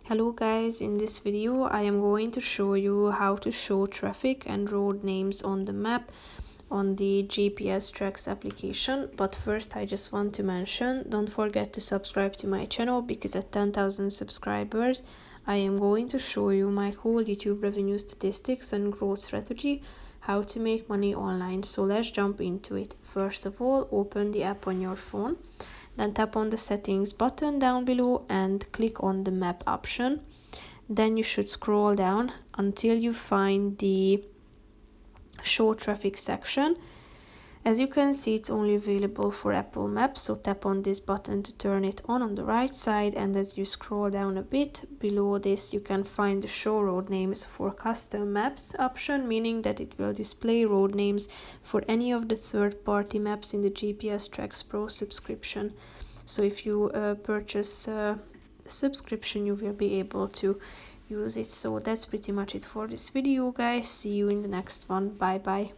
Hello guys, in this video I am going to show you how to show traffic and road names on the map on the GPS Tracks application. But first I just want to mention, don't forget to subscribe to my channel, because at 10,000 subscribers I am going to show you my whole YouTube revenue statistics and growth strategy, how to make money online. So let's jump into it. First of all, open the app on your phone. Then tap on the settings button down below and click on the map option. Then you should scroll down until you find the show traffic section. As you can see, it's only available for Apple Maps, so tap on this button to turn it on the right side, and as you scroll down a bit below this you can find the show road names for custom maps option, meaning that it will display road names for any of the third-party maps in the GPS Tracks Pro subscription. So if you purchase a subscription, you will be able to use it. So that's pretty much it for this video, guys. See you in the next one. Bye bye.